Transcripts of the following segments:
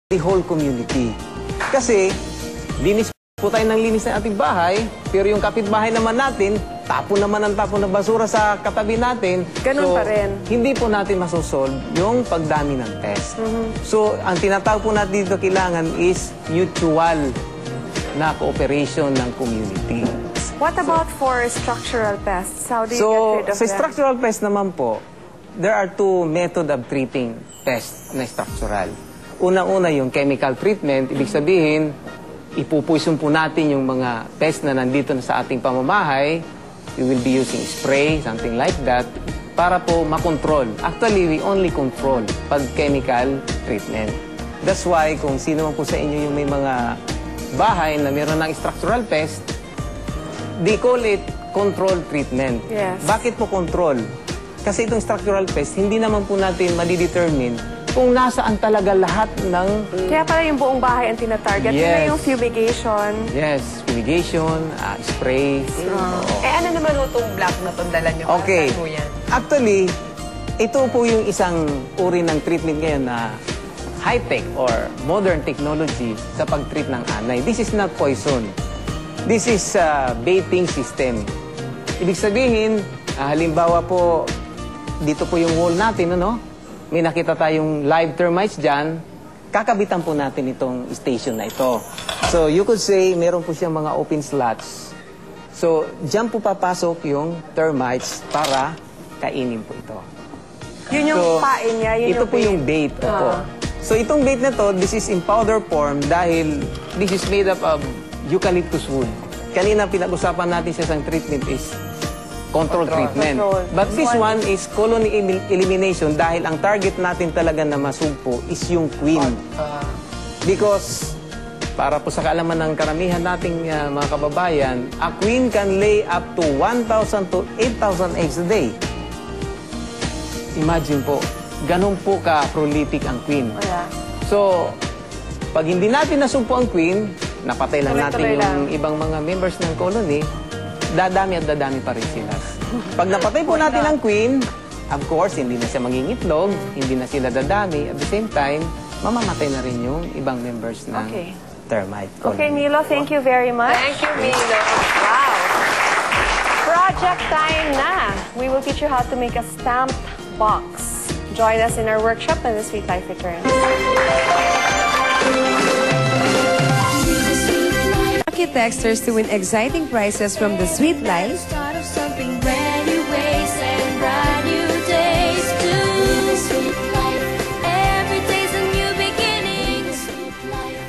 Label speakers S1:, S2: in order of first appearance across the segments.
S1: the whole community. Kasi, linis po tayo ng linis ng ating bahay, pero yung kapitbahay naman natin, tapon naman ang tapon ng basura sa katabi natin.
S2: Ganun pa rin.
S1: Hindi po natin masosolve yung pagdami ng pest. So, ang tinatawag po natin dito kailangan is mutual na cooperation ng community.
S2: What about for structural pests? How do you
S1: So,
S2: get rid of
S1: sa
S2: them?
S1: structural pest naman po, there are two methods of treating pest na structural. Unang-una yung chemical treatment, ibig sabihin, ipupuison po natin yung mga pest na nandito na sa ating pamamahay. We will be using spray, something like that, para po makontrol. Actually, we only control pag chemical treatment. That's why kung sino man po sa inyo yung may mga bahay na meron ng structural pest, they call it control treatment.
S2: Yes.
S1: Bakit po control? Kasi itong structural pest, hindi naman po natin madidetermine kung nasaan talaga lahat ng...
S2: Kaya pala yung buong bahay ang tinatarget.
S1: Yes.
S2: Yun na yung fumigation.
S1: Yes, fumigation, sprays.
S3: Ano naman itong black na itong dala nyo?
S1: Okay.
S3: Para saan po yan?
S1: Actually, ito po yung isang uri ng treatment ngayon na high-tech or modern technology sa pag-treat ng anay. This is not poison. This is a baiting system. Ibig sabihin, halimbawa po, dito po yung wall natin, ano? May nakita tayong live termites dyan, kakabitan po natin itong station na ito. So, you could say, meron po siyang mga open slots. So, dyan po papasok yung termites para kainin po ito.
S2: Yun yung pain niya. Yun
S1: Ito
S2: yung
S1: po yung bait. Opo. So, itong bait na to, this is in powder form dahil this is made up of eucalyptus wood. Kanina pinag-usapan natin sa isang treatment is control treatment. But this one is colony elimination dahil ang target natin talaga na masugpo is yung queen. Because, para po sa kaalaman ng karamihan nating mga kababayan, a queen can lay up to 1,000 to 8,000 eggs a day. Imagine po, ganun po ka-prolific ang queen. So, pag hindi natin nasugpo ang queen, napatay lang natin yung ibang mga members ng colony, dadami at dadami pa rin sila. Pag napatay po natin ang queen, of course, hindi na siya mangingitlog, hindi na sila dadami. At the same time, mamamatay na rin yung ibang members ng termite colony.
S2: Okay, Milo, thank you very much.
S3: Thank you, Milo.
S2: Wow. Project time na. We will teach you how to make a stamped box. Join us in our workshop when the Sweet Life returns.
S4: Lucky texters to win exciting prizes from the Sweet Life.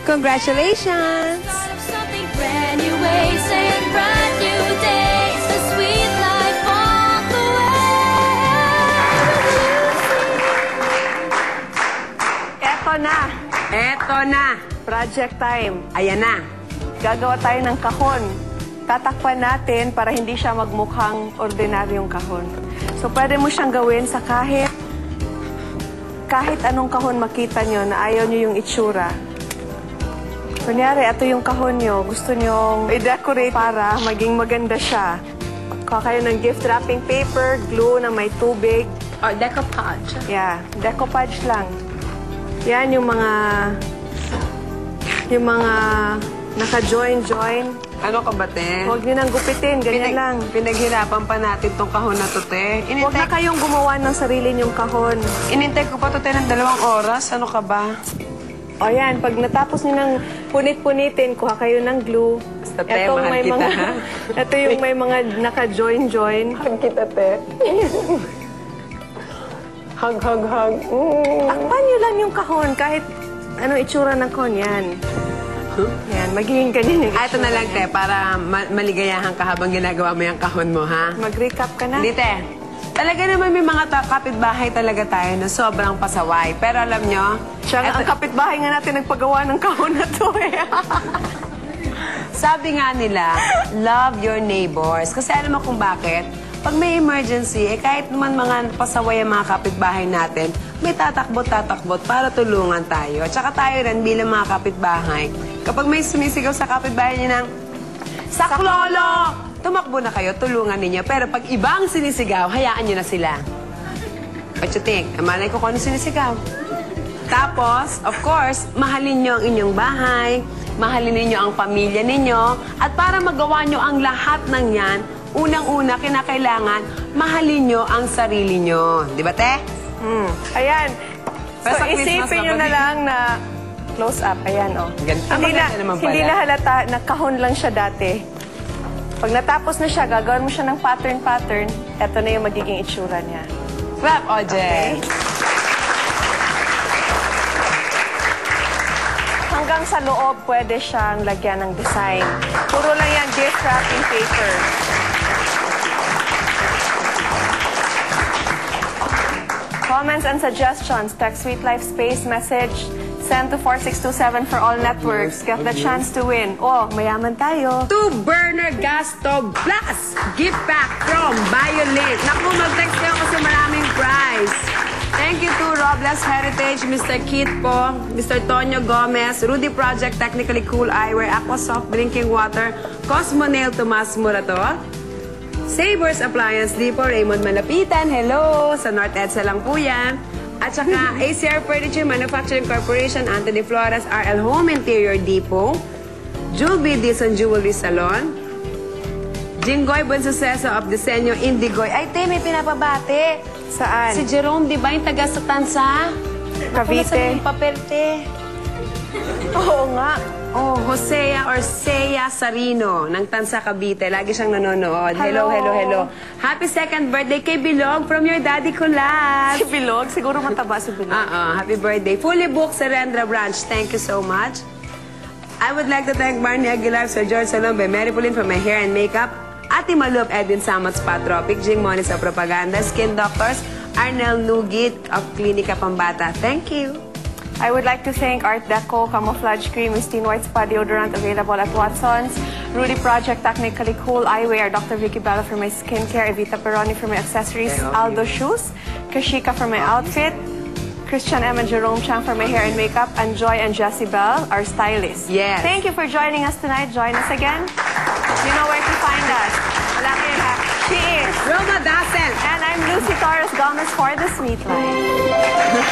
S4: Congratulations!
S2: Eto na.
S3: Eto na.
S2: Project time.
S3: Ayan na.
S2: Gagawa tayo ng kahon. Tatakpan natin para hindi siya magmukhang ordinaryong kahon. So, pwede mo siyang gawin sa kahit anong kahon makita nyo na ayaw nyo yung itsura. Kunyari, ito yung kahon nyo. Gusto nyo i-decorate para maging maganda siya. Kuha kayo ng gift wrapping paper, glue na may tubig.
S3: Or decoupage.
S2: Yeah, decoupage lang. Yan yung mga naka-join-join.
S3: Ano ka ba, te?
S2: Huwag nyo nang gupitin, ganyan lang.
S3: Pinaghirapan pa natin tong kahon na to, te.
S2: Huwag na kayong gumawa ng sarili nyong kahon.
S3: Inintay ko pa to, te, ng 2 oras. Ano ka ba?
S2: O yan, pag natapos nyo ng punit-punitin, kuha kayo ng glue.
S3: Basta, te, mahal kita, ha?
S2: Ito yung may mga naka-join-join.
S3: Hug kita, te. Hug, hug, hug.
S2: Takpan nyo lang yung kahon, kahit ano itsura ng kahon, yan. Yan, magiging ganyan yung itsura.
S3: Ito na lang, te, para maligayahan ka habang ginagawa mo yung kahon mo, ha?
S2: Mag-recap ka na.
S3: Hindi, te. Talaga naman may mga kapitbahay talaga tayo na sobrang pasaway. Pero alam nyo,
S2: Ang kapitbahay nga natin nagpagawa ng kahon na to eh.
S3: sabi nga nila, love your neighbors. Kasi alam mo kung bakit? Pag may emergency, kahit naman mga pasaway ang mga kapitbahay natin, may tatakbot para tulungan tayo. At saka tayo rin bilang mga kapitbahay. Kapag may sumisigaw sa kapitbahay niya ng, "Saklolo!" tumakbo na kayo, tulungan ninyo. Pero pag ibang sinisigaw, hayaan nyo na sila. What you think? Amalay ko kung ano sinisigaw. Tapos, of course, mahalin nyo ang inyong bahay, mahalin ninyo ang pamilya ninyo, at para magawa nyo ang lahat ng yan, unang-una, kinakailangan, mahalin nyo ang sarili nyo. Di ba, te?
S2: Ayan. So,
S3: Basta Christmas
S2: isipin
S3: na
S2: nyo
S3: ba,
S2: na
S3: di?
S2: lang na close up. Ayan, oh.
S3: Ganda. Maganda naman pala.
S2: Hindi na halata, nakahon lang siya dati. Pag natapos na siya, gagawin mo siya ng pattern. Ito na yung magiging itsura niya.
S3: Clap, Oje.
S2: Hanggang sa loob, pwede siyang lagyan ng design. Puro lang yan gift wrapping paper. Comments and suggestions, text Sweet Life Space message, send to 4627 for all networks. Get the chance to win. Oh, mayaman tayo.
S3: 2-burner gas stove plus gift pack from Violin. Naku, mag-text kayo kasi maraming prize. Thank you to Robles Heritage, Mr. Kit po, Mr. Tonyo Gomez, Rudy Project, Technically Cool Eyewear, Aquasoft Drinking Water, Cosmo Nail, Tomas Murator, Sabers Appliance Depot, Raymond Malapitan, hello! Sa North EDSA lang po yan. At saka ACR Furniture Manufacturing Corporation, Anthony Flores, RL Home Interior Depot, Jewel B. Dizon Jewelry Salon, Jinggoy Bonsuceso of Disenyo Indigoy. Ay, te, may pinapabate.
S2: Saan?
S3: Si Jerome, di ba yung taga sa Tansa?
S2: Cavite.
S3: Sa yung papel, te.
S2: Oo nga.
S3: Oh, Josea or Seya Sarino ng Tansa, Cavite. Lagi siyang nanonood. Hello,
S2: Hello.
S3: hello, hello. Happy second birthday kay Bilog from your daddy Kulat.
S2: Si Bilog, siguro mataba si Bilog.
S3: Happy birthday. Fully booked sa Rendra Branch. Thank you so much. I would like to thank Barney Aguilar, Sir George Salombe, Mary Pauline for my hair and makeup, Ate Malup, Edwin Samot, Spa Tropic, Jing Moni sa Propaganda, Skin Doctors, Arnel Nugit of Klinika Pambata. Thank you.
S2: I would like to thank Art Deco, Camouflage Cream, Mistine White Spa Deodorant available at Watson's, Rudy Project, Technically Cool Eyewear, Dr. Vicky Bella for my skincare, Evita Peroni for my accessories, Aldo Shoes, Kashika for my outfit, Christian Emma Jerome Chang for my hair and makeup, and Joy and Jessie Bell, our stylists.
S3: Yes.
S2: Thank you for joining us tonight. Join us again. You know where to find us. Wala kayo ha. She is.
S3: Roma Dasen.
S2: And I'm Lucy Torres Gomez for The Sweet Life.